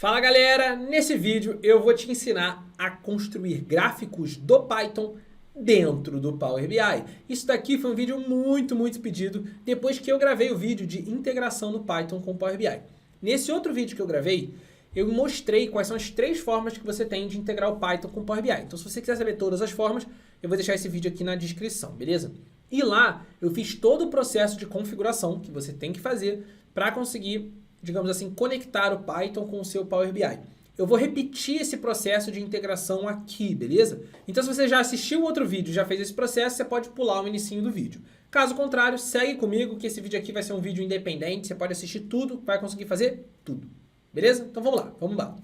Fala galera, nesse vídeo eu vou te ensinar a construir gráficos do Python dentro do Power BI. Isso daqui foi um vídeo muito pedido depois que eu gravei o vídeo de integração do Python com o Power BI. Nesse outro vídeo que eu gravei, eu mostrei quais são as 3 formas que você tem de integrar o Python com o Power BI. Então se você quiser saber todas as formas, eu vou deixar esse vídeo aqui na descrição, beleza? E lá eu fiz todo o processo de configuração que você tem que fazer para conseguir, digamos assim, conectar o Python com o seu Power BI. Eu vou repetir esse processo de integração aqui, beleza? Então se você já assistiu o outro vídeo e já fez esse processo, você pode pular o inicinho do vídeo. Caso contrário, segue comigo que esse vídeo aqui vai ser um vídeo independente, você pode assistir tudo, vai conseguir fazer tudo. Beleza? Então vamos lá.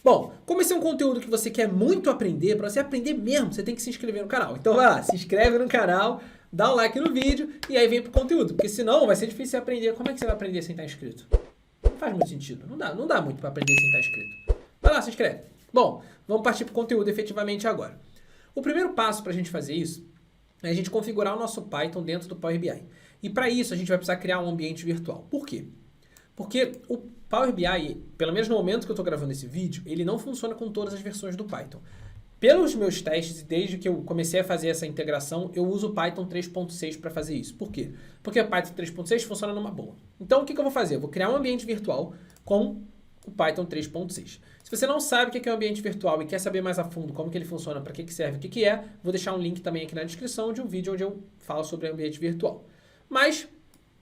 Bom, como esse é um conteúdo que você quer muito aprender, para você aprender mesmo, você tem que se inscrever no canal. Então vai lá, se inscreve no canal, dá um like no vídeo e aí vem pro conteúdo, porque senão vai ser difícil você aprender. Como é que você vai aprender sem estar inscrito? Não faz muito sentido, não dá muito para aprender sem estar inscrito. Vai lá, se inscreve. Bom, vamos partir para o conteúdo efetivamente agora. O primeiro passo para a gente fazer isso é a gente configurar o nosso Python dentro do Power BI. E para isso a gente vai precisar criar um ambiente virtual. Por quê? Porque o Power BI, pelo menos no momento que eu estou gravando esse vídeo, ele não funciona com todas as versões do Python. Pelos meus testes e desde que eu comecei a fazer essa integração, eu uso o Python 3.6 para fazer isso. Por quê? Porque o Python 3.6 funciona numa boa. Então o que eu vou fazer? Eu vou criar um ambiente virtual com o Python 3.6. Se você não sabe o que é um ambiente virtual e quer saber mais a fundo como que ele funciona, para que serve, o que é, vou deixar um link também aqui na descrição de um vídeo onde eu falo sobre ambiente virtual. Mas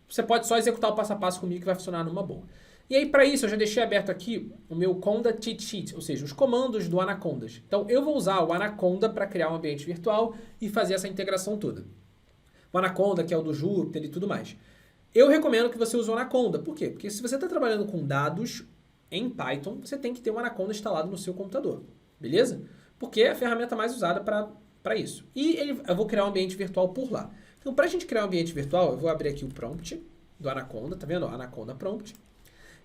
você pode só executar o passo a passo comigo que vai funcionar numa boa. E aí, para isso, eu já deixei aberto aqui o meu Conda Cheat Sheet, ou seja, os comandos do Anacondas. Então, eu vou usar o Anaconda para criar um ambiente virtual e fazer essa integração toda. O Anaconda, que é o do Jupyter e tudo mais. Eu recomendo que você use o Anaconda. Por quê? Porque se você está trabalhando com dados em Python, você tem que ter o Anaconda instalado no seu computador. Beleza? Porque é a ferramenta mais usada para isso. E eu vou criar um ambiente virtual por lá. Então, para a gente criar um ambiente virtual, eu vou abrir aqui o prompt do Anaconda. Tá vendo? Anaconda prompt.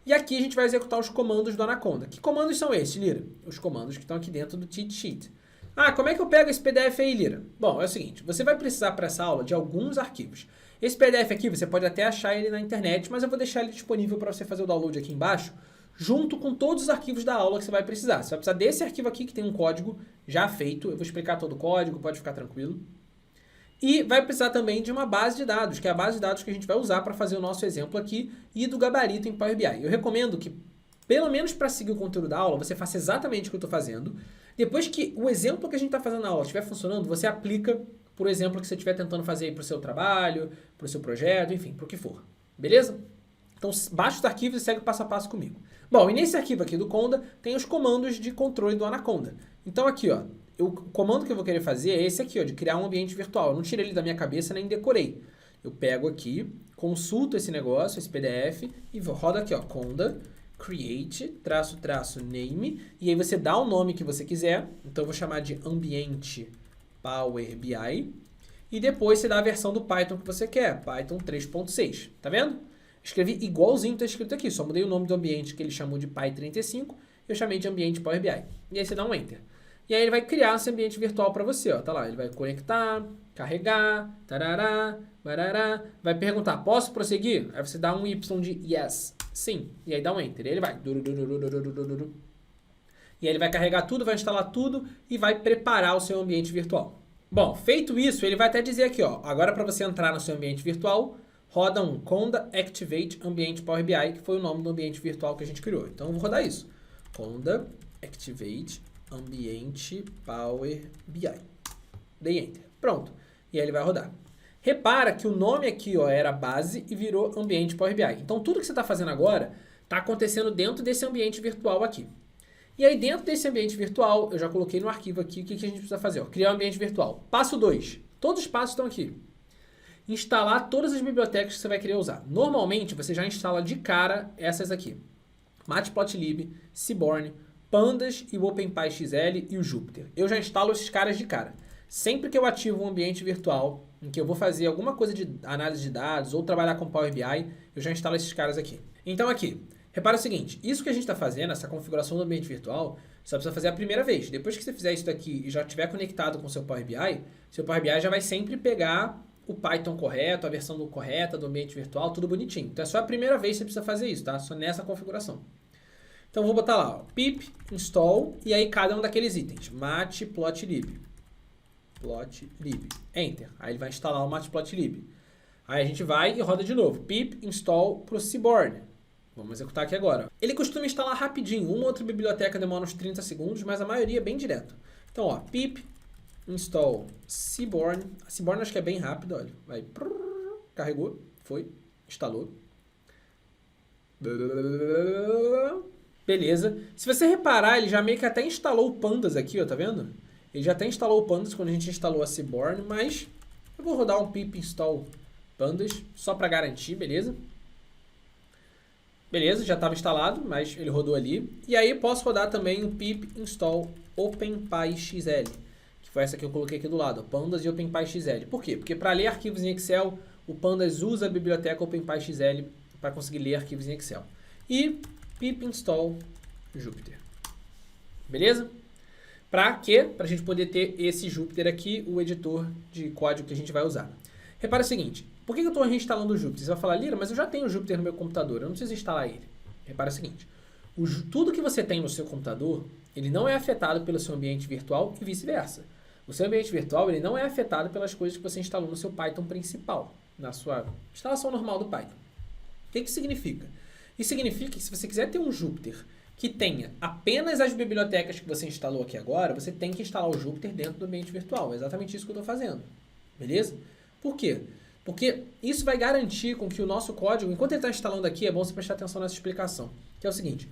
E aqui a gente vai executar os comandos do Anaconda. Que comandos são esses, Lira? Os comandos que estão aqui dentro do cheat sheet. Ah, como é que eu pego esse PDF aí, Lira? Bom, é o seguinte, você vai precisar para essa aula de alguns arquivos. Esse PDF aqui, você pode até achar ele na internet, mas eu vou deixar ele disponível para você fazer o download aqui embaixo, junto com todos os arquivos da aula que você vai precisar. Você vai precisar desse arquivo aqui que tem um código já feito. Eu vou explicar todo o código, pode ficar tranquilo. E vai precisar também de uma base de dados, que é a base de dados que a gente vai usar para fazer o nosso exemplo aqui, e do gabarito em Power BI. Eu recomendo que, pelo menos para seguir o conteúdo da aula, você faça exatamente o que eu estou fazendo. Depois que o exemplo que a gente está fazendo na aula estiver funcionando, você aplica por exemplo que você estiver tentando fazer para o seu trabalho, para o seu projeto, enfim, para o que for. Beleza? Então baixa os arquivos e segue o passo a passo comigo. Bom, e nesse arquivo aqui do Conda tem os comandos de controle do Anaconda. Então aqui, ó, o comando que eu vou querer fazer é esse aqui, ó, de criar um ambiente virtual. Eu não tirei ele da minha cabeça nem decorei. Eu pego aqui, consulto esse negócio, esse PDF, e rodo aqui, ó, Conda, create, -- name, e aí você dá o nome que você quiser. Então eu vou chamar de ambiente Power BI, e depois você dá a versão do Python que você quer, Python 3.6, tá vendo? Escrevi igualzinho está escrito aqui, só mudei o nome do ambiente que ele chamou de Py35, eu chamei de ambiente Power BI. E aí você dá um Enter. E aí ele vai criar esse ambiente virtual para você, ó, tá lá, ele vai conectar, carregar, tarará, barará, vai perguntar, posso prosseguir? Aí você dá um Y de yes, sim, e aí dá um Enter, e ele vai, e aí ele vai carregar tudo, vai instalar tudo e vai preparar o seu ambiente virtual. Bom, feito isso, ele vai até dizer aqui, ó, agora para você entrar no seu ambiente virtual, roda um Conda Activate Ambiente Power BI, que foi o nome do ambiente virtual que a gente criou. Então eu vou rodar isso. Conda Activate Ambiente Power BI. Dei Enter. Pronto. E aí ele vai rodar. Repara que o nome aqui, ó, era base e virou ambiente Power BI. Então tudo que você está fazendo agora está acontecendo dentro desse ambiente virtual aqui. E aí dentro desse ambiente virtual, eu já coloquei no arquivo aqui o que a gente precisa fazer. Ó, criar um ambiente virtual. Passo 2. Todos os passos estão aqui. Instalar todas as bibliotecas que você vai querer usar. Normalmente, você já instala de cara essas aqui. Matplotlib, Seaborn, Pandas e o OpenPyXL e o Jupyter. Eu já instalo esses caras de cara. Sempre que eu ativo um ambiente virtual, em que eu vou fazer alguma coisa de análise de dados ou trabalhar com Power BI, eu já instalo esses caras aqui. Então aqui, repara o seguinte, isso que a gente está fazendo, essa configuração do ambiente virtual, você só precisa fazer a primeira vez. Depois que você fizer isso daqui e já estiver conectado com o seu Power BI já vai sempre pegar o Python correto, a versão correta do ambiente virtual, tudo bonitinho. Então é só a primeira vez que você precisa fazer isso, tá? Só nessa configuração. Então vou botar lá, ó, pip install e aí cada um daqueles itens, matplotlib, enter. Aí ele vai instalar o matplotlib. Aí a gente vai e roda de novo, pip install pro Seaborn. Vamos executar aqui agora. Ele costuma instalar rapidinho, uma outra biblioteca demora uns 30 segundos, mas a maioria é bem direto. Então, ó, pip install Seaborn. A Seaborn acho que é bem rápido, olha. Vai, carregou, foi, instalou. Beleza. Se você reparar, ele já meio que até instalou o Pandas aqui, ó, tá vendo? Ele já até instalou o Pandas quando a gente instalou a Seaborn, mas eu vou rodar um pip install Pandas só para garantir, beleza? Beleza, já estava instalado, mas ele rodou ali. E aí posso rodar também o pip install OpenPyXL, que foi essa que eu coloquei aqui do lado, Pandas e OpenPyXL. Por quê? Porque para ler arquivos em Excel, o Pandas usa a biblioteca OpenPyXL para conseguir ler arquivos em Excel. E pip install Jupyter. Beleza? Para quê? Para a gente poder ter esse Jupyter aqui, o editor de código que a gente vai usar. Repara o seguinte, por que eu estou reinstalando o Jupyter? Você vai falar, Lira, mas eu já tenho o Jupyter no meu computador, eu não preciso instalar ele. Repara o seguinte, tudo que você tem no seu computador, ele não é afetado pelo seu ambiente virtual e vice-versa. O seu ambiente virtual ele não é afetado pelas coisas que você instalou no seu Python principal, na sua instalação normal do Python. O que isso significa? Isso significa que se você quiser ter um Jupyter que tenha apenas as bibliotecas que você instalou aqui agora, você tem que instalar o Jupyter dentro do ambiente virtual. É exatamente isso que eu estou fazendo. Beleza? Por quê? Porque isso vai garantir com que o nosso código, enquanto ele está instalando aqui, é bom você prestar atenção nessa explicação, que é o seguinte,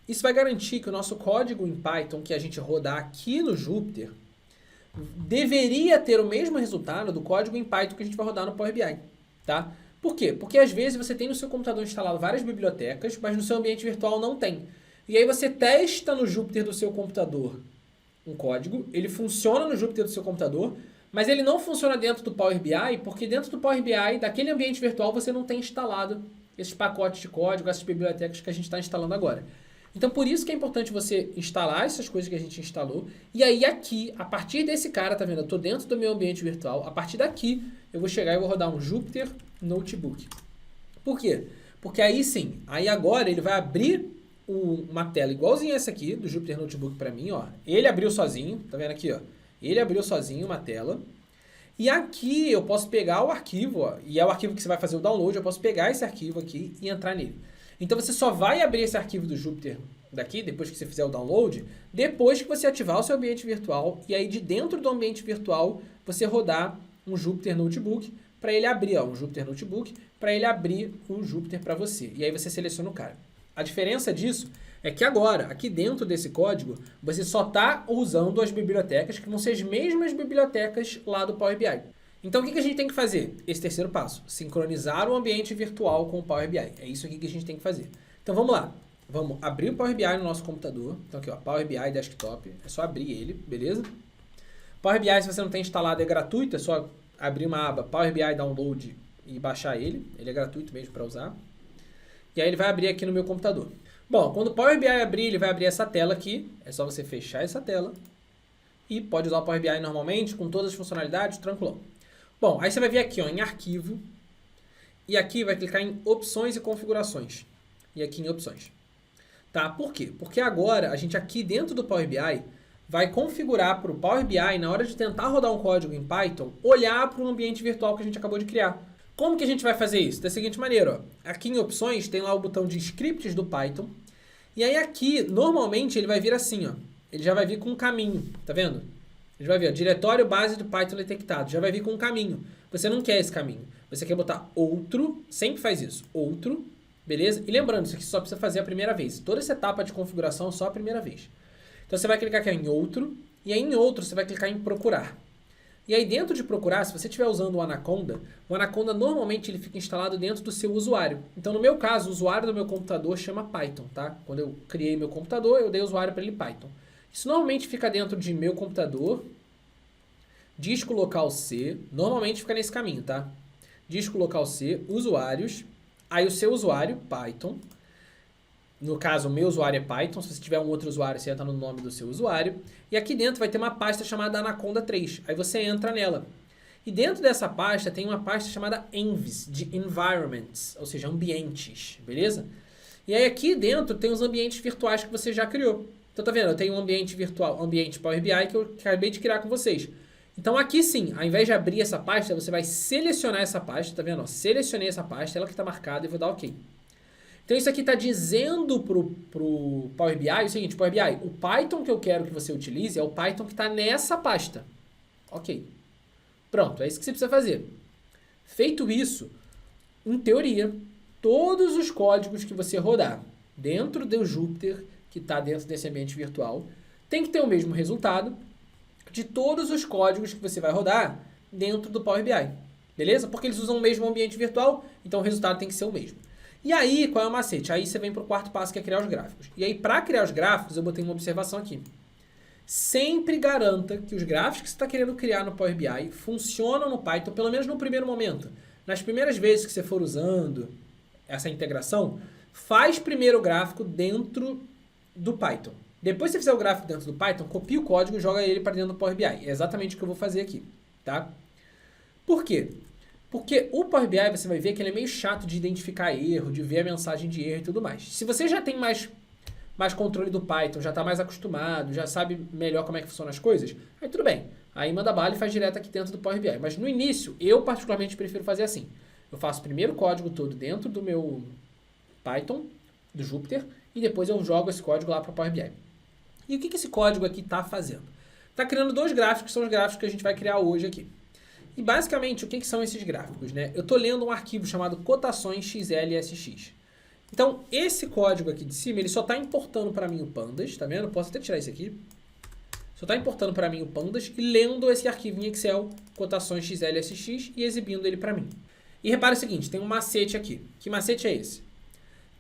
isso vai garantir que o nosso código em Python que a gente rodar aqui no Jupyter deveria ter o mesmo resultado do código em Python que a gente vai rodar no Power BI, tá? Por quê? Porque às vezes você tem no seu computador instalado várias bibliotecas, mas no seu ambiente virtual não tem. E aí você testa no Jupyter do seu computador um código, ele funciona no Jupyter do seu computador, mas ele não funciona dentro do Power BI, porque dentro do Power BI, daquele ambiente virtual, você não tem instalado esses pacotes de código, essas bibliotecas que a gente está instalando agora. Então, por isso que é importante você instalar essas coisas que a gente instalou. E aí aqui, a partir desse cara, tá vendo? Eu estou dentro do meu ambiente virtual. A partir daqui, eu vou chegar e vou rodar um Jupyter Notebook. Por quê? Porque aí sim, aí agora ele vai abrir uma tela igualzinha essa aqui, do Jupyter Notebook para mim, ó. Ele abriu sozinho, tá vendo aqui, ó? Ele abriu sozinho uma tela. E aqui eu posso pegar o arquivo, ó, e é o arquivo que você vai fazer o download, eu posso pegar esse arquivo aqui e entrar nele. Então você só vai abrir esse arquivo do Jupyter daqui, depois que você fizer o download, depois que você ativar o seu ambiente virtual, e aí de dentro do ambiente virtual você rodar um Jupyter Notebook para ele abrir, ó, um Jupyter Notebook, para ele abrir o Jupyter para você. E aí você seleciona o cara. A diferença disso é que agora, aqui dentro desse código, você só está usando as bibliotecas que vão ser as mesmas bibliotecas lá do Power BI. Então, o que a gente tem que fazer? Esse terceiro passo, sincronizar o ambiente virtual com o Power BI. É isso aqui que a gente tem que fazer. Então, vamos lá. Vamos abrir o Power BI no nosso computador. Então, aqui, ó, Power BI Desktop. É só abrir ele, beleza? Power BI, se você não tem instalado, é gratuito. É só abrir uma aba Power BI Download e baixar ele. Ele é gratuito mesmo para usar. E aí, ele vai abrir aqui no meu computador. Bom, quando o Power BI abrir, ele vai abrir essa tela aqui. É só você fechar essa tela. E pode usar o Power BI normalmente, com todas as funcionalidades, tranquilão. Bom, aí você vai vir aqui, ó, em Arquivo. E aqui vai clicar em Opções e Configurações. E aqui em Opções. Tá? Por quê? Porque agora, a gente aqui dentro do Power BI vai configurar para o Power BI, na hora de tentar rodar um código em Python, olhar para o ambiente virtual que a gente acabou de criar. Como que a gente vai fazer isso? Da seguinte maneira, ó. Aqui em Opções tem lá o botão de Scripts do Python. E aí aqui, normalmente, ele vai vir assim, ó. Ele já vai vir com um caminho, tá vendo? Ele vai vir, ó, diretório base do Python detectado. Já vai vir com um caminho. Você não quer esse caminho. Você quer botar outro, sempre faz isso, outro, beleza? E lembrando, isso aqui só precisa fazer a primeira vez. Toda essa etapa de configuração é só a primeira vez. Então você vai clicar aqui em outro, e aí em outro você vai clicar em procurar. E aí dentro de procurar, se você estiver usando o Anaconda normalmente ele fica instalado dentro do seu usuário. Então no meu caso, o usuário do meu computador chama Python, tá? Quando eu criei meu computador, eu dei usuário para ele Python. Isso normalmente fica dentro de meu computador, disco local C, normalmente fica nesse caminho, tá? Disco local C, usuários, aí o seu usuário, Python. No caso, o meu usuário é Python. Se você tiver um outro usuário, você entra no nome do seu usuário. E aqui dentro vai ter uma pasta chamada Anaconda 3. Aí você entra nela. E dentro dessa pasta tem uma pasta chamada Envs, de Environments, ou seja, ambientes, beleza? E aí aqui dentro tem os ambientes virtuais que você já criou. Então tá vendo? Eu tenho um ambiente virtual, ambiente Power BI que eu acabei de criar com vocês. Então aqui sim, ao invés de abrir essa pasta, você vai selecionar essa pasta, tá vendo? Ó, selecionei essa pasta, ela que está marcada e vou dar OK. Então isso aqui está dizendo pro Power BI o seguinte, Power BI, o Python que eu quero que você utilize é o Python que está nessa pasta. OK. Pronto, é isso que você precisa fazer. Feito isso, em teoria, todos os códigos que você rodar dentro do Jupyter, que está dentro desse ambiente virtual, tem que ter o mesmo resultado de todos os códigos que você vai rodar dentro do Power BI. Beleza? Porque eles usam o mesmo ambiente virtual, então o resultado tem que ser o mesmo. E aí, qual é o macete? Aí você vem para o quarto passo, que é criar os gráficos. E aí, para criar os gráficos, eu botei uma observação aqui. Sempre garanta que os gráficos que você está querendo criar no Power BI funcionam no Python, pelo menos no primeiro momento. Nas primeiras vezes que você for usando essa integração, faz primeiro o gráfico dentro do Python. Depois que você fizer o gráfico dentro do Python, copia o código e joga ele para dentro do Power BI. É exatamente o que eu vou fazer aqui, tá? Por quê? Porque o Power BI você vai ver que ele é meio chato de identificar erro, de ver a mensagem de erro e tudo mais. Se você já tem mais controle do Python, já está mais acostumado, já sabe melhor como é que funcionam as coisas, aí tudo bem. Aí manda bala e faz direto aqui dentro do Power BI. Mas no início, eu particularmente prefiro fazer assim. Eu faço primeiro o código todo dentro do meu Python, do Jupyter, e depois eu jogo esse código lá para o Power BI. E o que esse código aqui está fazendo? Está criando dois gráficos, que são os gráficos que a gente vai criar hoje aqui. E basicamente, o que são esses gráficos, né? Eu estou lendo um arquivo chamado cotações XLSX. Então, esse código aqui de cima, ele só está importando para mim o pandas, tá vendo? Posso até tirar isso aqui. Só está importando para mim o pandas e lendo esse arquivo em Excel, cotações XLSX, e exibindo ele para mim. E repara o seguinte, tem um macete aqui. Que macete é esse?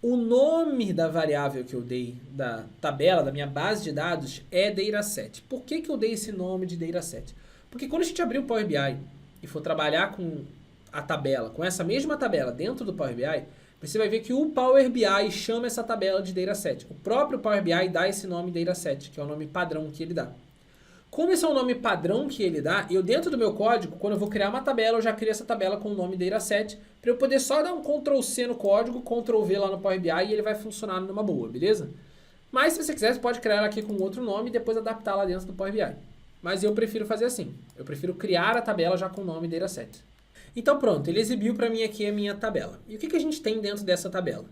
O nome da variável que eu dei, da tabela, da minha base de dados, é dataset. Por que eu dei esse nome de dataset? Porque quando a gente abrir o Power BI e for trabalhar com a tabela, com essa mesma tabela dentro do Power BI, você vai ver que o Power BI chama essa tabela de dataset. O próprio Power BI dá esse nome dataset, que é o nome padrão que ele dá. Como esse é o nome padrão que ele dá, eu dentro do meu código, quando eu vou criar uma tabela, eu já crio essa tabela com o nome dataset, para eu poder só dar um Ctrl+C no código, Ctrl+V lá no Power BI e ele vai funcionar numa boa, beleza? Mas se você quiser, você pode criar ela aqui com outro nome e depois adaptar lá dentro do Power BI. Mas eu prefiro fazer assim, eu prefiro criar a tabela já com o nome dataset. Então pronto, ele exibiu para mim aqui a minha tabela. E o que a gente tem dentro dessa tabela?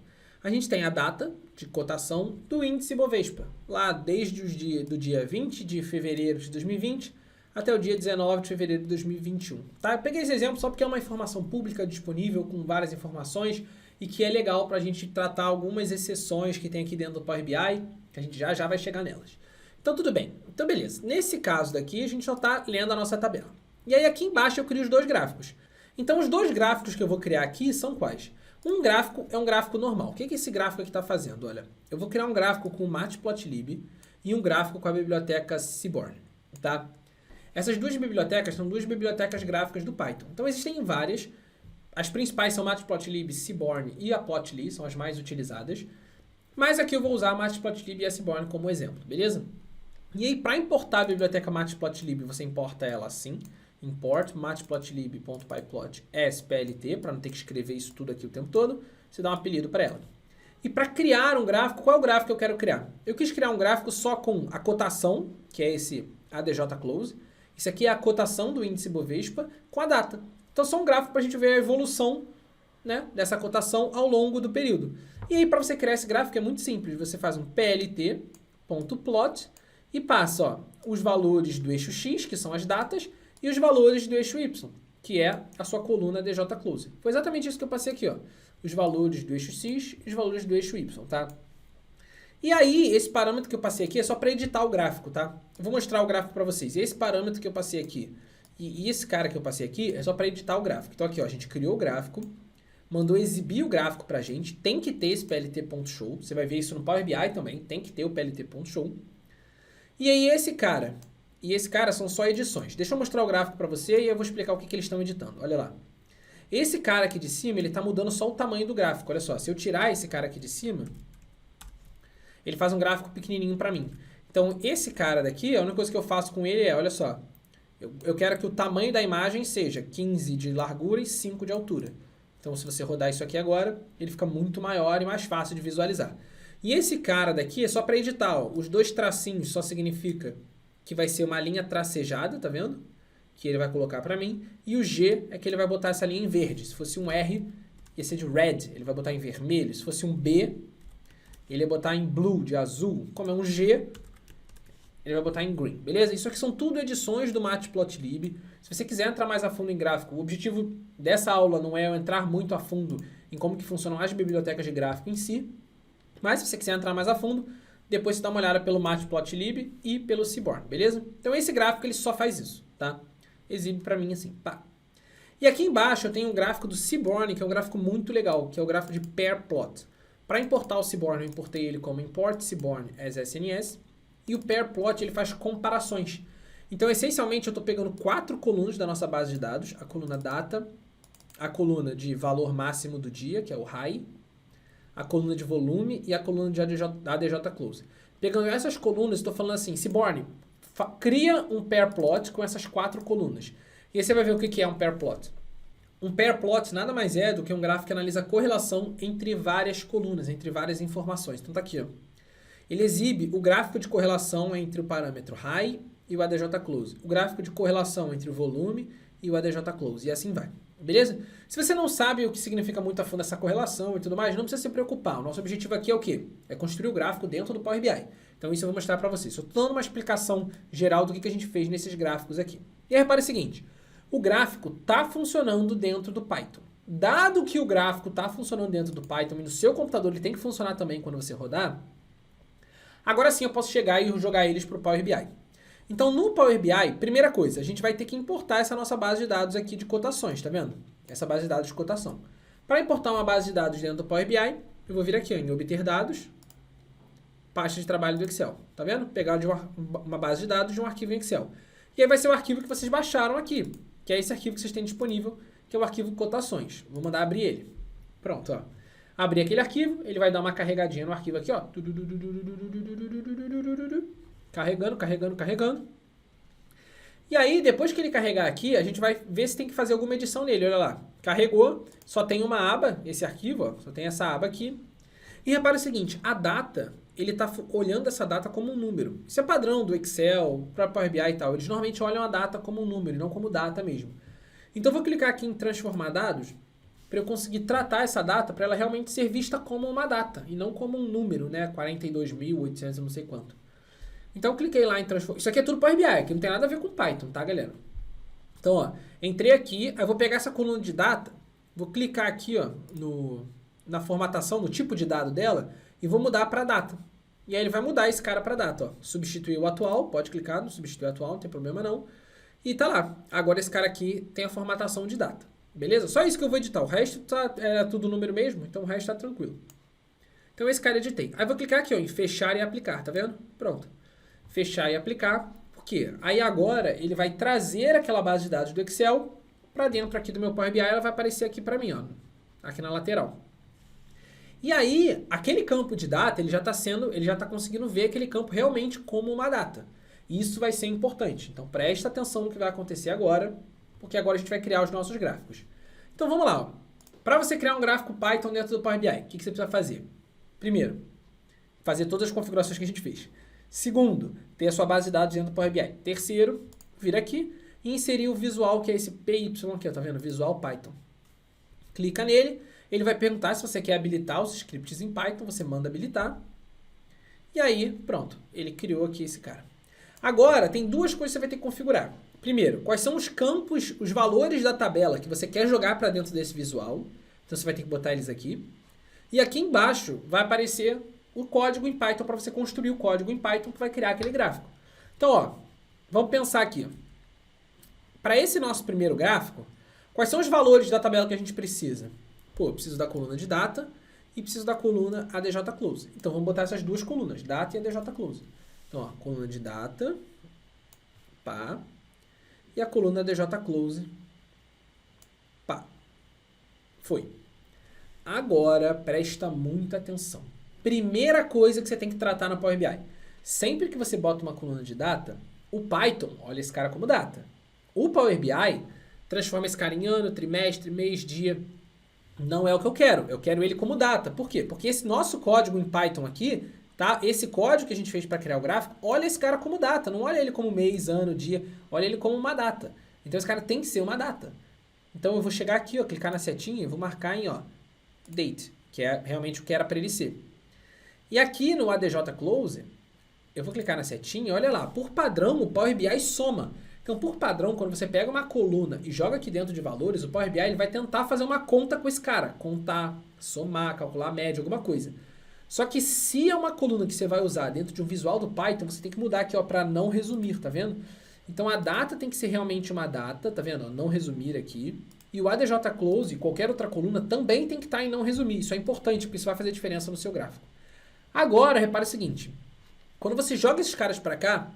A gente tem a data de cotação do índice Bovespa, lá desde do dia 20 de fevereiro de 2020 até o dia 19 de fevereiro de 2021. Tá? Eu peguei esse exemplo só porque é uma informação pública disponível com várias informações e que é legal para a gente tratar algumas exceções que tem aqui dentro do Power BI, que a gente já vai chegar nelas. Então tudo bem, então beleza. Nesse caso daqui a gente só está lendo a nossa tabela. E aí aqui embaixo eu crio os dois gráficos. Então os dois gráficos que eu vou criar aqui são quais? Um gráfico é um gráfico normal. O que esse gráfico aqui está fazendo? Olha, eu vou criar um gráfico com o Matplotlib e um gráfico com a biblioteca Seaborn. Tá? Essas duas bibliotecas são duas bibliotecas gráficas do Python. Então existem várias. As principais são Matplotlib, Seaborn e a Plotly, são as mais utilizadas. Mas aqui eu vou usar a Matplotlib e a Seaborn como exemplo, beleza? E aí, para importar a biblioteca Matplotlib, você importa ela assim. Import matplotlib.pyplot splt, para não ter que escrever isso tudo aqui o tempo todo, você dá um apelido para ela. E para criar um gráfico, qual é o gráfico que eu quero criar? Eu quis criar um gráfico só com a cotação, que é esse ADJ Close. Isso aqui é a cotação do índice Bovespa com a data. Então, só um gráfico para a gente ver a evolução, né, dessa cotação ao longo do período. E aí, para você criar esse gráfico é muito simples. Você faz um plt.plot e passa os valores do eixo X, que são as datas, e os valores do eixo Y, que é a sua coluna DJ Close. Foi exatamente isso que eu passei aqui, ó. Os valores do eixo X e os valores do eixo Y, tá? E aí, esse parâmetro que eu passei aqui é só para editar o gráfico, tá? Eu vou mostrar o gráfico para vocês. Esse parâmetro que eu passei aqui e esse cara que eu passei aqui é só para editar o gráfico. Então aqui, ó, a gente criou o gráfico, mandou exibir o gráfico pra gente, tem que ter esse plt.show. Você vai ver isso no Power BI também, tem que ter o plt.show. E aí esse cara e esse cara são só edições. Deixa eu mostrar o gráfico para você e eu vou explicar o que eles estão editando. Olha lá. Esse cara aqui de cima, ele está mudando só o tamanho do gráfico. Olha só, se eu tirar esse cara aqui de cima, ele faz um gráfico pequenininho para mim. Então, esse cara daqui, a única coisa que eu faço com ele é, olha só, eu quero que o tamanho da imagem seja 15 de largura e 5 de altura. Então, se você rodar isso aqui agora, ele fica muito maior e mais fácil de visualizar. E esse cara daqui é só para editar. Ó. Os dois tracinhos só significa que vai ser uma linha tracejada, tá vendo? Que ele vai colocar para mim. E o G é que ele vai botar essa linha em verde. Se fosse um R, ia ser de red, ele vai botar em vermelho. Se fosse um B, ele ia botar em blue, de azul. Como é um G, ele vai botar em green, beleza? Isso aqui são tudo edições do Matplotlib. Se você quiser entrar mais a fundo em gráfico, o objetivo dessa aula não é eu entrar muito a fundo em como que funcionam as bibliotecas de gráfico em si, mas se você quiser entrar mais a fundo, depois você dá uma olhada pelo Matplotlib e pelo Seaborn, beleza? Então esse gráfico ele só faz isso, tá? Exibe pra mim assim, pá. E aqui embaixo eu tenho um gráfico do Seaborn, que é um gráfico muito legal, que é o gráfico de pair plot. Para importar o Seaborn, eu importei ele como import Seaborn as SNS, e o pair plot ele faz comparações. Então, essencialmente, eu estou pegando 4 colunas da nossa base de dados, a coluna data, a coluna de valor máximo do dia, que é o high, a coluna de volume e a coluna de ADJ close. Pegando essas colunas, estou falando assim, Seaborn, cria um pair plot com essas 4 colunas. E aí você vai ver o que é um pair plot. Um pair plot nada mais é do que um gráfico que analisa a correlação entre várias colunas, entre várias informações. Então tá aqui, ó. Ele exibe o gráfico de correlação entre o parâmetro high e o ADJ close, o gráfico de correlação entre o volume e o ADJ close, e assim vai. Beleza? Se você não sabe o que significa muito a fundo essa correlação e tudo mais, não precisa se preocupar. O nosso objetivo aqui é o quê? É construir o gráfico dentro do Power BI. Então isso eu vou mostrar para vocês. Eu estou dando uma explicação geral do que a gente fez nesses gráficos aqui. E aí repare o seguinte, o gráfico está funcionando dentro do Python. Dado que o gráfico está funcionando dentro do Python e no seu computador ele tem que funcionar também quando você rodar, agora sim eu posso chegar e jogar eles para o Power BI. Então no Power BI, primeira coisa, a gente vai ter que importar essa nossa base de dados aqui de cotações, tá vendo? Essa base de dados de cotação. Para importar uma base de dados dentro do Power BI, eu vou vir aqui ó, em obter dados, pasta de trabalho do Excel, tá vendo? Pegar de uma base de dados de um arquivo em Excel. E aí vai ser o arquivo que vocês baixaram aqui, que é esse arquivo que vocês têm disponível, que é o arquivo cotações. Vou mandar abrir ele. Pronto, ó. Abrir aquele arquivo, ele vai dar uma carregadinha no arquivo aqui, ó. Carregando, carregando, carregando. E aí, depois que ele carregar aqui, a gente vai ver se tem que fazer alguma edição nele. Olha lá. Carregou, só tem uma aba, esse arquivo, ó, só tem essa aba aqui. E repara o seguinte, a data, ele está olhando essa data como um número. Isso é padrão do Excel, para Power BI e tal. Eles normalmente olham a data como um número, não como data mesmo. Então, eu vou clicar aqui em transformar dados, para eu conseguir tratar essa data, para ela realmente ser vista como uma data, e não como um número, né? 42.800 não sei quanto. Então, eu cliquei lá em transformar. Isso aqui é tudo Power BI, que não tem nada a ver com Python, tá, galera? Então, ó, entrei aqui, aí eu vou pegar essa coluna de data, vou clicar aqui, ó, na formatação, no tipo de dado dela, e vou mudar para data. E aí ele vai mudar esse cara para data, ó. Substituir o atual, pode clicar no substituir atual, não tem problema não. E tá lá. Agora esse cara aqui tem a formatação de data. Beleza? Só isso que eu vou editar. O resto é tudo número mesmo, então o resto tá tranquilo. Então esse cara eu editei. Aí eu vou clicar aqui, ó, em fechar e aplicar, tá vendo? Pronto. Fechar e aplicar. Por quê? Aí agora ele vai trazer aquela base de dados do Excel para dentro aqui do meu Power BI, ela vai aparecer aqui para mim, ó, aqui na lateral. E aí, aquele campo de data, ele já está conseguindo ver aquele campo realmente como uma data. E isso vai ser importante. Então presta atenção no que vai acontecer agora, porque agora a gente vai criar os nossos gráficos. Então vamos lá. Para você criar um gráfico Python dentro do Power BI, o que você precisa fazer? Primeiro, fazer todas as configurações que a gente fez. Segundo, ter a sua base de dados dentro do Power BI. Terceiro, vir aqui e inserir o visual, que é esse PY aqui, tá vendo? Visual Python. Clica nele, ele vai perguntar se você quer habilitar os scripts em Python, você manda habilitar. E aí, pronto, ele criou aqui esse cara. Agora, tem duas coisas que você vai ter que configurar. Primeiro, quais são os campos, os valores da tabela que você quer jogar para dentro desse visual. Então, você vai ter que botar eles aqui. E aqui embaixo vai aparecer o código em Python para você construir o código em Python que vai criar aquele gráfico. Então, ó, vamos pensar aqui. Para esse nosso primeiro gráfico, quais são os valores da tabela que a gente precisa? Pô, eu preciso da coluna de data e preciso da coluna ADJ close. Então, vamos botar essas duas colunas, data e ADJ close. Então, ó, coluna de data, pá, e a coluna ADJ close, pá. Foi. Agora, presta muita atenção. Primeira coisa que você tem que tratar na Power BI. Sempre que você bota uma coluna de data, o Python olha esse cara como data. O Power BI transforma esse cara em ano, trimestre, mês, dia. Não é o que eu quero ele como data. Por quê? Porque esse nosso código em Python aqui, tá? Esse código que a gente fez para criar o gráfico, olha esse cara como data, não olha ele como mês, ano, dia, olha ele como uma data. Então esse cara tem que ser uma data. Então eu vou chegar aqui, ó, clicar na setinha e vou marcar em, ó, date, que é realmente o que era para ele ser. E aqui no ADJ Close, eu vou clicar na setinha, olha lá, por padrão o Power BI soma. Então, por padrão, quando você pega uma coluna e joga aqui dentro de valores, o Power BI ele vai tentar fazer uma conta com esse cara. Contar, somar, calcular a média, alguma coisa. Só que se é uma coluna que você vai usar dentro de um visual do Python, você tem que mudar aqui para não resumir, tá vendo? Então, a data tem que ser realmente uma data, tá vendo? Não resumir aqui. E o ADJ Close, qualquer outra coluna, também tem que estar em não resumir. Isso é importante, porque isso vai fazer diferença no seu gráfico. Agora, repara o seguinte. Quando você joga esses caras para cá,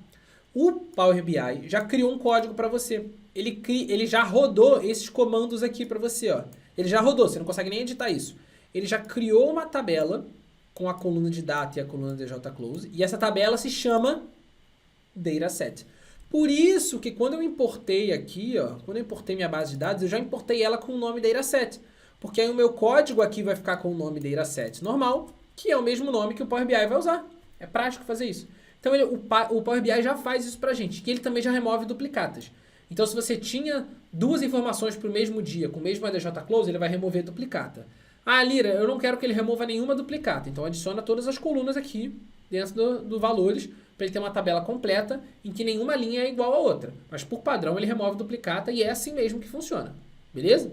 o Power BI já criou um código para você. Ele já rodou esses comandos aqui para você. Ó. Ele já rodou, você não consegue nem editar isso. Ele já criou uma tabela com a coluna de data e a coluna de JClose. E essa tabela se chama Dataset. Por isso que quando eu importei aqui, ó, quando eu importei minha base de dados, eu já importei ela com o nome Dataset. Porque aí o meu código aqui vai ficar com o nome Dataset normal, que é o mesmo nome que o Power BI vai usar. É prático fazer isso. Então o Power BI já faz isso pra gente, que ele também já remove duplicatas. Então se você tinha duas informações para o mesmo dia com o mesmo ADJ Close, ele vai remover duplicata. Ah, Lira, eu não quero que ele remova nenhuma duplicata, então adiciona todas as colunas aqui dentro do valores para ele ter uma tabela completa em que nenhuma linha é igual a outra. Mas por padrão ele remove duplicata e é assim mesmo que funciona. Beleza?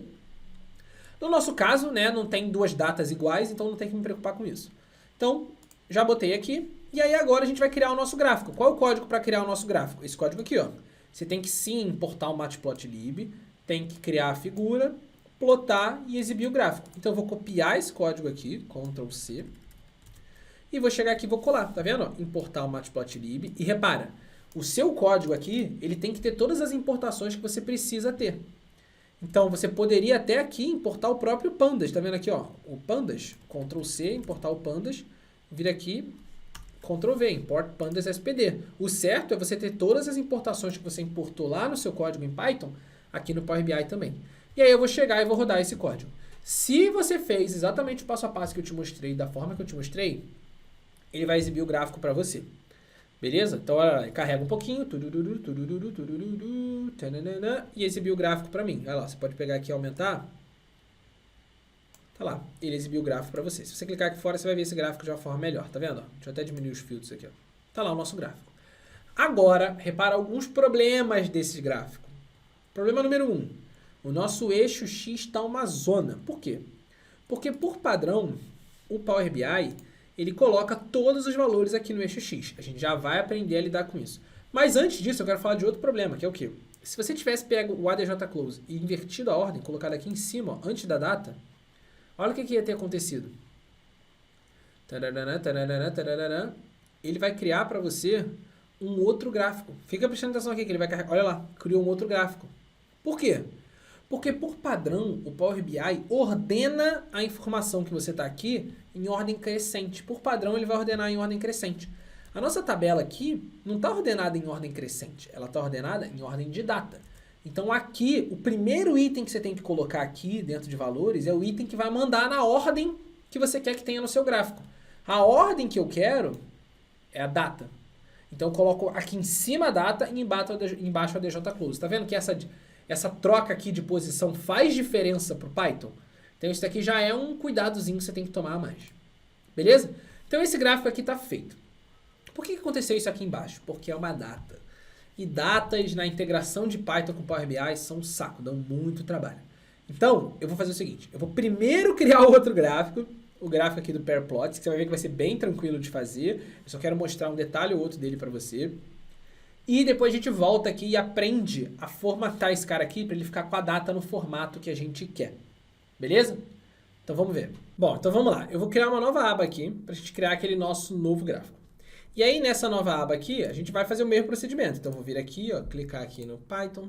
No nosso caso, né, não tem duas datas iguais, então não tem que me preocupar com isso. Então, já botei aqui. E aí agora a gente vai criar o nosso gráfico. Qual é o código para criar o nosso gráfico? Esse código aqui, ó. Você tem que sim importar o Matplotlib, tem que criar a figura, plotar e exibir o gráfico. Então eu vou copiar esse código aqui, Ctrl C, e vou chegar aqui e vou colar, tá vendo? Importar o Matplotlib. E repara, o seu código aqui, ele tem que ter todas as importações que você precisa ter. Então você poderia até aqui importar o próprio Pandas, tá vendo aqui, ó? O Pandas, Ctrl C, importar o Pandas, vir aqui, Ctrl V, import pandas SPD. O certo é você ter todas as importações que você importou lá no seu código em Python, aqui no Power BI também. E aí eu vou chegar e vou rodar esse código. Se você fez exatamente o passo a passo que eu te mostrei, da forma que eu te mostrei, ele vai exibir o gráfico para você. Beleza? Então, olha, carrega um pouquinho, e exibir o gráfico para mim. Olha lá, você pode pegar aqui e aumentar. Tá lá, ele exibiu o gráfico para você. Se você clicar aqui fora, você vai ver esse gráfico de uma forma melhor, tá vendo? Deixa eu até diminuir os filtros aqui, ó. Tá lá o nosso gráfico. Agora, repara alguns problemas desse gráfico. Problema número 1. O nosso eixo X está uma zona. Por quê? Porque, por padrão, o Power BI, ele coloca todos os valores aqui no eixo X. A gente já vai aprender a lidar com isso. Mas antes disso, eu quero falar de outro problema, que é o quê? Se você tivesse pego o ADJ Close e invertido a ordem, colocado aqui em cima, ó, antes da data, olha o que ia ter acontecido. Ele vai criar para você um outro gráfico. Fica prestando atenção aqui que ele vai carregar. Olha lá, criou um outro gráfico. Por quê? Porque por padrão o Power BI ordena a informação que você está aqui em ordem crescente. Por padrão ele vai ordenar em ordem crescente. A nossa tabela aqui não está ordenada em ordem crescente. Ela está ordenada em ordem de data. Então aqui, o primeiro item que você tem que colocar aqui dentro de valores é o item que vai mandar na ordem que você quer que tenha no seu gráfico. A ordem que eu quero é a data. Então eu coloco aqui em cima a data e embaixo a DJ Close. Tá vendo que essa troca aqui de posição faz diferença para o Python? Então isso daqui já é um cuidadozinho que você tem que tomar a mais. Beleza? Então esse gráfico aqui está feito. Por que aconteceu isso aqui embaixo? Porque é uma data. E datas na integração de Python com Power BI são um saco, dão muito trabalho. Então, eu vou fazer o seguinte, eu vou primeiro criar outro gráfico, o gráfico aqui do Pairplot, que você vai ver que vai ser bem tranquilo de fazer. Eu só quero mostrar um detalhe ou outro dele para você. E depois a gente volta aqui e aprende a formatar esse cara aqui para ele ficar com a data no formato que a gente quer. Beleza? Então vamos ver. Bom, então vamos lá. Eu vou criar uma nova aba aqui para a gente criar aquele nosso novo gráfico. E aí, nessa nova aba aqui, a gente vai fazer o mesmo procedimento. Então, eu vou vir aqui, ó, clicar aqui no Python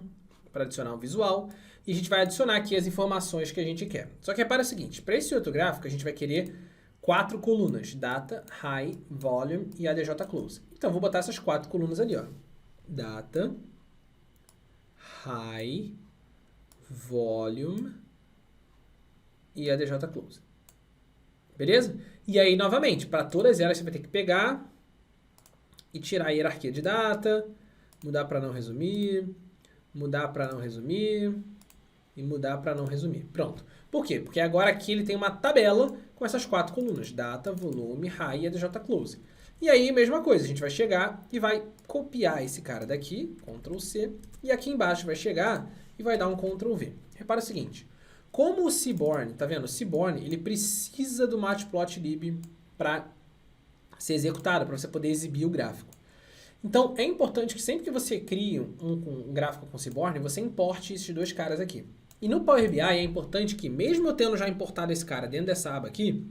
para adicionar um visual. E a gente vai adicionar aqui as informações que a gente quer. Só que repara o seguinte, para esse outro gráfico, a gente vai querer 4 colunas. Data, High, Volume e ADJ Close. Então, eu vou botar essas 4 colunas ali, ó. Data, High, Volume e a DJ Close. Beleza? E aí, novamente, para todas elas você vai ter que pegar e tirar a hierarquia de data, mudar para não resumir, mudar para não resumir e mudar para não resumir. Pronto. Por quê? Porque agora aqui ele tem uma tabela com essas 4 colunas, data, volume, high e a DJ Close. E aí, mesma coisa, a gente vai chegar e vai copiar esse cara daqui, Ctrl C, e aqui embaixo vai chegar e vai dar um Ctrl V. Repara o seguinte, como o Seaborn, tá vendo? O Seaborn, ele precisa do Matplotlib para ser executado, para você poder exibir o gráfico. Então, é importante que sempre que você crie um gráfico com Seaborn, você importe esses 2 caras aqui. E no Power BI é importante que, mesmo eu tendo já importado esse cara dentro dessa aba aqui,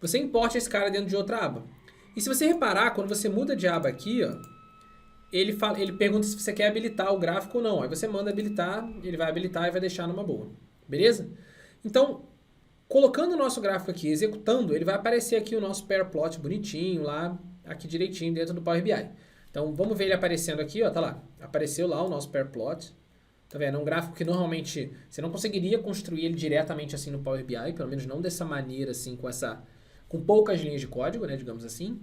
você importe esse cara dentro de outra aba. E se você reparar, quando você muda de aba aqui, ó, ele pergunta se você quer habilitar o gráfico ou não. Aí você manda habilitar, ele vai habilitar e vai deixar numa boa. Beleza? Então, colocando o nosso gráfico aqui, executando, ele vai aparecer aqui o nosso pair plot bonitinho lá, aqui direitinho dentro do Power BI. Então, vamos ver ele aparecendo aqui, ó, tá lá. Apareceu lá o nosso pair plot. Tá vendo? É um gráfico que normalmente você não conseguiria construir ele diretamente assim no Power BI, pelo menos não dessa maneira assim, com poucas linhas de código, né, digamos assim.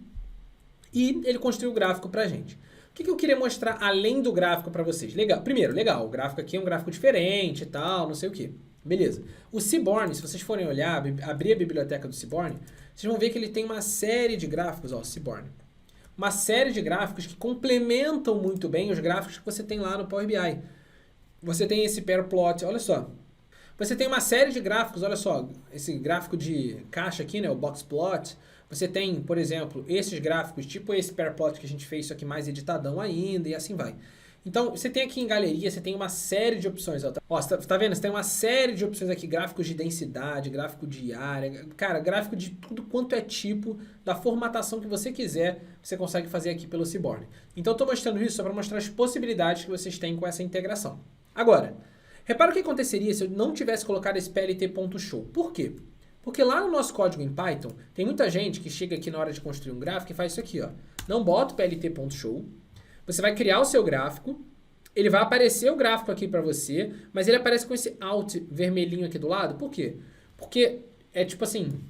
E ele construiu o gráfico pra gente. O que eu queria mostrar além do gráfico para vocês? Legal. Primeiro, legal, o gráfico aqui é um gráfico diferente e tal, não sei o que. Beleza. O Seaborn, se vocês forem olhar, abrir a biblioteca do Seaborn, vocês vão ver que ele tem uma série de gráficos, ó, Seaborn. Uma série de gráficos que complementam muito bem os gráficos que você tem lá no Power BI. Você tem esse pair plot, olha só. Você tem uma série de gráficos, olha só, esse gráfico de caixa aqui, né, o box plot. Você tem, por exemplo, esses gráficos, tipo esse pair plot que a gente fez, isso aqui mais editadão ainda, e assim vai. Então, você tem aqui em galeria, você tem uma série de opções. Ó, você tá vendo? Você tem uma série de opções aqui, gráficos de densidade, gráfico de área, cara, gráfico de tudo quanto é tipo, da formatação que você quiser, você consegue fazer aqui pelo Seaborn. Então, eu estou mostrando isso só para mostrar as possibilidades que vocês têm com essa integração. Agora, repara o que aconteceria se eu não tivesse colocado esse plt.show. Por quê? Porque lá no nosso código em Python, tem muita gente que chega aqui na hora de construir um gráfico e faz isso aqui, ó. Não bota o plt.show, você vai criar o seu gráfico, ele vai aparecer o gráfico aqui para você, mas ele aparece com esse alt vermelhinho aqui do lado. Por quê? Porque é tipo assim,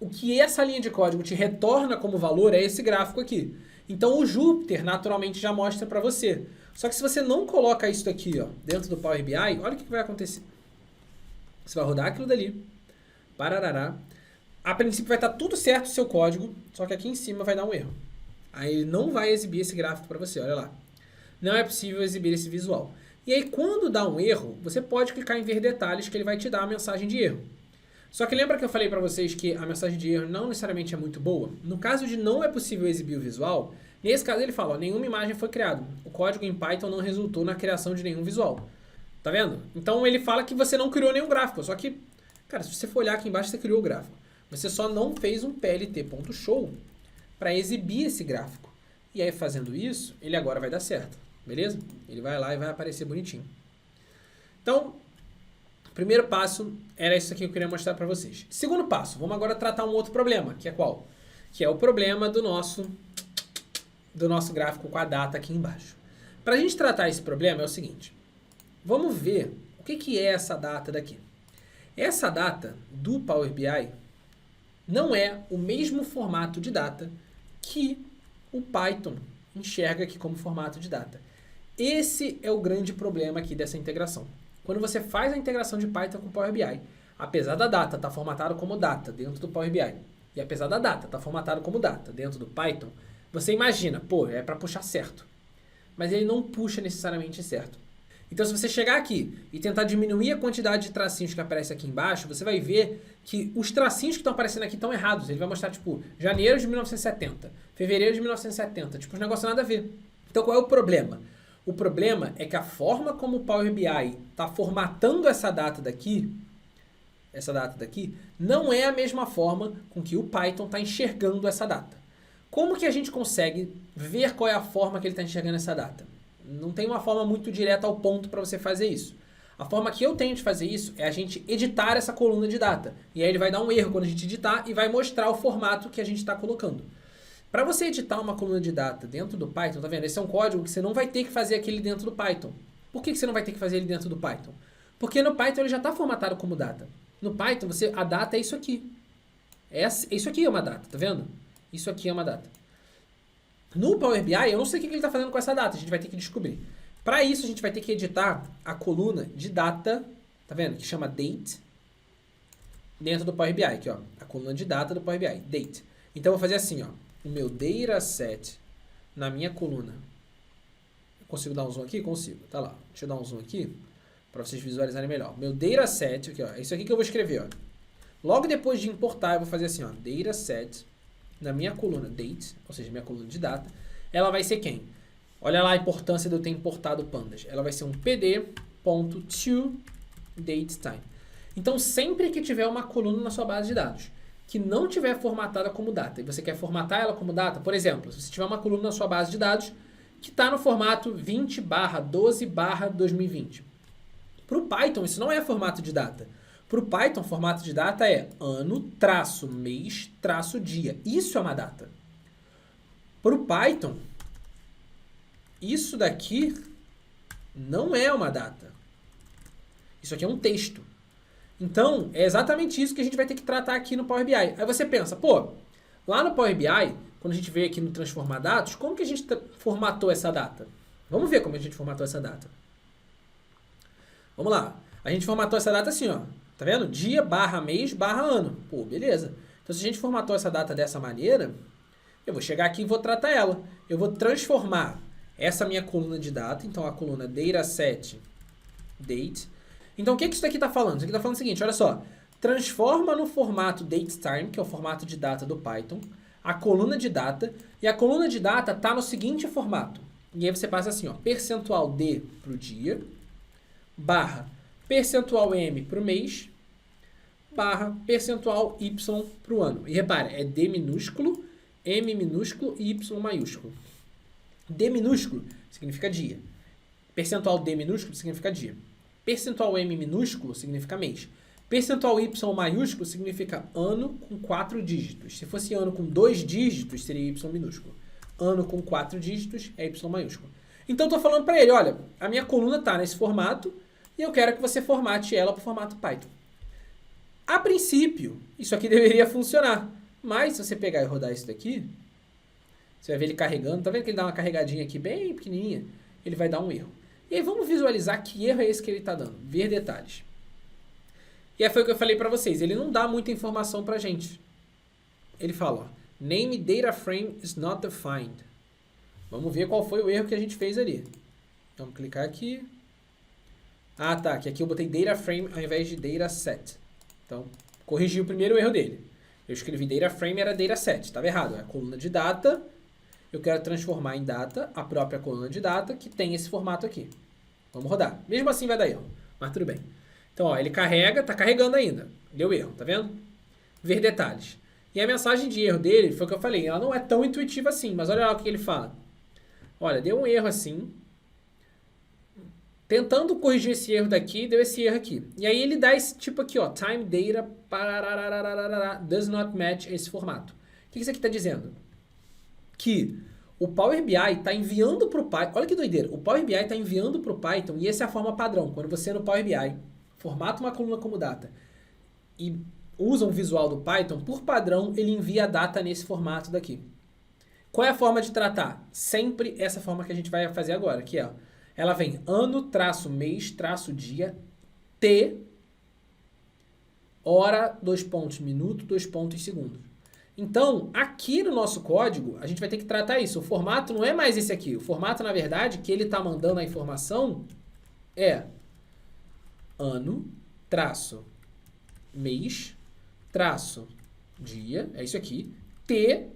o que essa linha de código te retorna como valor é esse gráfico aqui. Então o Jupyter naturalmente já mostra para você. Só que se você não coloca isso daqui, ó, dentro do Power BI, olha o que vai acontecer. Você vai rodar aquilo dali, pararará. A princípio vai estar tudo certo o seu código, só que aqui em cima vai dar um erro. Aí ele não vai exibir esse gráfico para você, olha lá. Não é possível exibir esse visual. E aí quando dá um erro, você pode clicar em ver detalhes que ele vai te dar a mensagem de erro. Só que lembra que eu falei para vocês que a mensagem de erro não necessariamente é muito boa? No caso de não é possível exibir o visual, nesse caso ele fala, ó, nenhuma imagem foi criada. O código em Python não resultou na criação de nenhum visual. Tá vendo? Então ele fala que você não criou nenhum gráfico. Só que, cara, se você for olhar aqui embaixo, você criou o gráfico. Você só não fez um plt.show para exibir esse gráfico. E aí fazendo isso, ele agora vai dar certo. Beleza? Ele vai lá e vai aparecer bonitinho. Então, o primeiro passo era isso aqui que eu queria mostrar para vocês. Segundo passo, vamos agora tratar um outro problema, que é qual? Que é o problema do nosso gráfico com a data aqui embaixo. Para a gente tratar esse problema é o seguinte. Vamos ver o que é essa data daqui. Essa data do Power BI não é o mesmo formato de data que o Python enxerga aqui como formato de data. Esse é o grande problema aqui dessa integração. Quando você faz a integração de Python com o Power BI, apesar da data estar formatado como data dentro do Power BI, e apesar da data estar formatado como data dentro do Python, você imagina, pô, é para puxar certo. Mas ele não puxa necessariamente certo. Então, se você chegar aqui e tentar diminuir a quantidade de tracinhos que aparece aqui embaixo, você vai ver que os tracinhos que estão aparecendo aqui estão errados. Ele vai mostrar, tipo, janeiro de 1970, fevereiro de 1970. Tipo, os negócios nada a ver. Então, qual é o problema? O problema é que a forma como o Power BI está formatando essa data daqui, não é a mesma forma com que o Python está enxergando essa data. Como que a gente consegue ver qual é a forma que ele está enxergando essa data? Não tem uma forma muito direta ao ponto para você fazer isso. A forma que eu tenho de fazer isso é a gente editar essa coluna de data. E aí ele vai dar um erro quando a gente editar e vai mostrar o formato que a gente está colocando. Para você editar uma coluna de data dentro do Python, tá vendo? Esse é um código que você não vai ter que fazer aquele dentro do Python. Por que você não vai ter que fazer ele dentro do Python? Porque no Python ele já está formatado como data. No Python, a data é isso aqui. Isso aqui é uma data, tá vendo? Isso aqui é uma data. No Power BI, eu não sei o que ele está fazendo com essa data, a gente vai ter que descobrir. Para isso, a gente vai ter que editar a coluna de data, tá vendo? Que chama date, dentro do Power BI, aqui, ó. A coluna de data do Power BI, date. Então, eu vou fazer assim, ó. O meu dataset na minha coluna. Eu consigo dar um zoom aqui? Consigo. Tá lá. Deixa eu dar um zoom aqui, para vocês visualizarem melhor. Meu dataset, aqui, ó. É isso aqui que eu vou escrever, ó. Logo depois de importar, eu vou fazer assim, ó. Dataset na minha coluna date, ou seja, minha coluna de data, ela vai ser quem? Olha lá a importância de eu ter importado pandas. Ela vai ser um pd.toDateTime. Então, sempre que tiver uma coluna na sua base de dados que não tiver formatada como data, e você quer formatar ela como data, por exemplo, se você tiver uma coluna na sua base de dados que está no formato 20/12/2020. Para o Python, isso não é formato de data. Para o Python, formato de data é ano, traço, mês, traço, dia. Isso é uma data. Para o Python, isso daqui não é uma data. Isso aqui é um texto. Então, é exatamente isso que a gente vai ter que tratar aqui no Power BI. Aí você pensa, pô, lá no Power BI, quando a gente veio aqui no Transformar Dados, como que a gente formatou essa data? Vamos ver como a gente formatou essa data. Vamos lá. A gente formatou essa data assim, ó. Tá vendo? Dia, mês, ano. Pô, beleza. Então, se a gente formatou essa data dessa maneira, eu vou chegar aqui e vou tratar ela. Eu vou transformar essa minha coluna de data, então a coluna dataset date. Então, o que isso daqui está falando? Isso aqui está falando o seguinte, olha só. Transforma no formato datetime, que é o formato de data do Python, a coluna de data, e a coluna de data está no seguinte formato. E aí você passa assim, ó, percentual D para o dia, barra percentual M para o mês, barra percentual Y para o ano. E repare, é D minúsculo, M minúsculo e Y maiúsculo. D minúsculo significa dia. Percentual D minúsculo significa dia. Percentual M minúsculo significa mês. Percentual Y maiúsculo significa ano com 4 dígitos. Se fosse ano com 2 dígitos, seria Y minúsculo. Ano com 4 dígitos é Y maiúsculo. Então, estou falando para ele, olha, a minha coluna está nesse formato e eu quero que você formate ela para o formato Python. A princípio, isso aqui deveria funcionar. Mas, se você pegar e rodar isso daqui, você vai ver ele carregando. Tá vendo que ele dá uma carregadinha aqui bem pequenininha? Ele vai dar um erro. E aí, vamos visualizar que erro é esse que ele está dando. Ver detalhes. E aí foi o que eu falei para vocês. Ele não dá muita informação para a gente. Ele fala, ó, name data frame is not defined. Vamos ver qual foi o erro que a gente fez ali. Vamos clicar aqui. Ah, tá. Que aqui eu botei data frame ao invés de data set. Então, corrigi o primeiro erro dele. Eu escrevi data frame, era data set. Estava errado. É a coluna de data. Eu quero transformar em data a própria coluna de data que tem esse formato aqui. Vamos rodar. Mesmo assim vai dar erro. Mas tudo bem. Então, ó, ele carrega, tá carregando ainda. Deu erro, tá vendo? Ver detalhes. E a mensagem de erro dele foi o que eu falei. Ela não é tão intuitiva assim, mas olha lá o que ele fala. Olha, deu um erro assim. Tentando corrigir esse erro daqui, deu esse erro aqui. E aí ele dá esse tipo aqui, ó. Time data does not match esse formato. O que isso aqui está dizendo? Que o Power BI está enviando para o Python. Olha que doideira. O Power BI está enviando para o Python e essa é a forma padrão. Quando você no Power BI formata uma coluna como data e usa um visual do Python, por padrão ele envia a data nesse formato daqui. Qual é a forma de tratar? Sempre essa forma que a gente vai fazer agora, que é, ó, ela vem ano, traço, mês, traço, dia, T, hora, 2 pontos, minuto, 2 pontos, segundo. Então, aqui no nosso código, a gente vai ter que tratar isso. O formato não é mais esse aqui. O formato, na verdade, que ele está mandando a informação é ano, traço, mês, traço, dia, é isso aqui, T,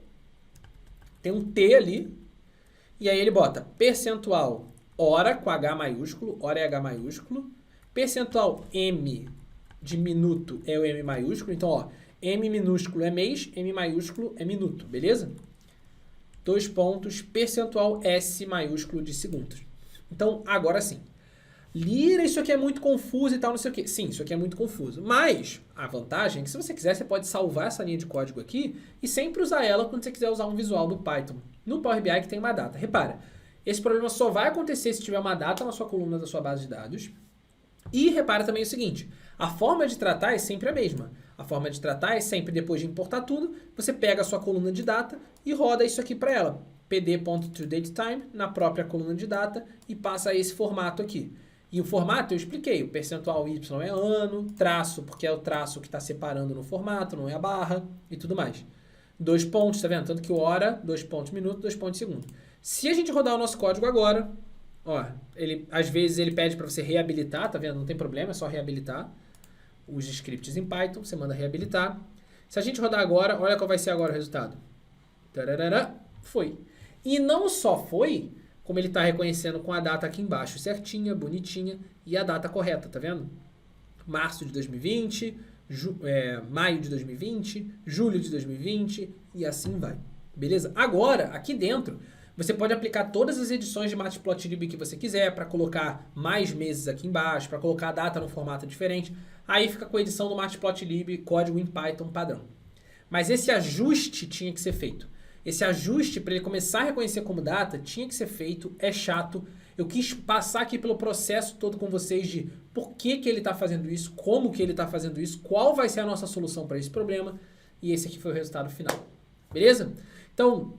tem um T ali, e aí ele bota percentual hora com H maiúsculo, hora é H maiúsculo, percentual M de minuto é o M maiúsculo, então ó, M minúsculo é mês, M maiúsculo é minuto, beleza? 2 pontos, percentual S maiúsculo de segundos. Então, agora sim. Lira, isso aqui é muito confuso e tal, não sei o quê. Sim, isso aqui é muito confuso. Mas a vantagem é que se você quiser, você pode salvar essa linha de código aqui e sempre usar ela quando você quiser usar um visual do Python no Power BI que tem uma data. Repara, esse problema só vai acontecer se tiver uma data na sua coluna da sua base de dados E repara também o seguinte, a forma de tratar é sempre a mesma. A forma de tratar é sempre depois de importar tudo, você pega a sua coluna de data e roda isso aqui para ela. pd.toDateTime na própria coluna de data e passa esse formato aqui. E o formato eu expliquei, o percentual Y é ano, traço, porque é o traço que está separando no formato, não é a barra e tudo mais. 2 pontos, tá vendo? Tanto que hora, 2 pontos minuto, 2 pontos segundo. Se a gente rodar o nosso código agora, ó, às vezes ele pede para você reabilitar, tá vendo? Não tem problema, é só reabilitar. Os scripts em Python, você manda reabilitar. Se a gente rodar agora, olha qual vai ser agora o resultado. Tararara, foi. E não só foi, como ele está reconhecendo com a data aqui embaixo, certinha, bonitinha, e a data correta, tá vendo? Março de 2020, maio de 2020, julho de 2020, e assim vai. Beleza? Agora, aqui dentro, você pode aplicar todas as edições de Matplotlib que você quiser, para colocar mais meses aqui embaixo, para colocar a data num formato diferente. Aí fica com a edição do Matplotlib, código em Python padrão. Mas esse ajuste tinha que ser feito. Esse ajuste, para ele começar a reconhecer como data, tinha que ser feito, é chato. Eu quis passar aqui pelo processo todo com vocês de por que ele está fazendo isso, como que ele está fazendo isso, qual vai ser a nossa solução para esse problema. E esse aqui foi o resultado final. Beleza? Então,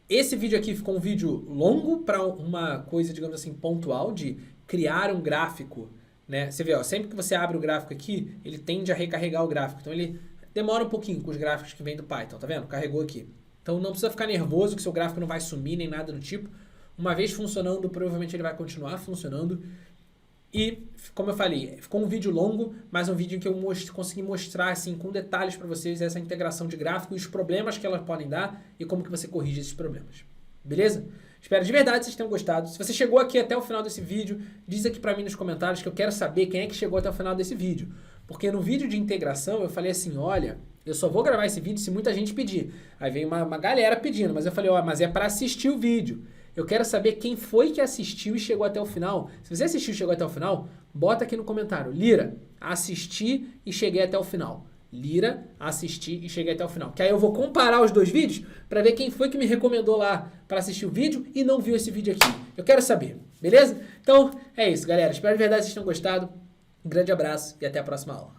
esse vídeo aqui ficou um vídeo longo para uma coisa, digamos assim, pontual, de criar um gráfico, né? Você vê, ó, sempre que você abre o gráfico aqui, ele tende a recarregar o gráfico. Então, ele demora um pouquinho com os gráficos que vêm do Python, tá vendo? Carregou aqui. Então não precisa ficar nervoso que seu gráfico não vai sumir nem nada do tipo. Uma vez funcionando, provavelmente ele vai continuar funcionando. E, como eu falei, ficou um vídeo longo, mas um vídeo em que eu consegui mostrar assim, com detalhes para vocês essa integração de gráfico e os problemas que elas podem dar e como que você corrige esses problemas. Beleza? Espero de verdade que vocês tenham gostado. Se você chegou aqui até o final desse vídeo, diz aqui para mim nos comentários que eu quero saber quem é que chegou até o final desse vídeo. Porque no vídeo de integração eu falei assim, olha, eu só vou gravar esse vídeo se muita gente pedir. Aí veio uma galera pedindo, mas eu falei, ó, mas é para assistir o vídeo. Eu quero saber quem foi que assistiu e chegou até o final. Se você assistiu e chegou até o final, bota aqui no comentário. Lira, assisti e cheguei até o final. Lira, assisti e cheguei até o final. Que aí eu vou comparar os dois vídeos para ver quem foi que me recomendou lá para assistir o vídeo e não viu esse vídeo aqui. Eu quero saber, beleza? Então, é isso, galera. Espero de verdade que vocês tenham gostado. Um grande abraço e até a próxima aula.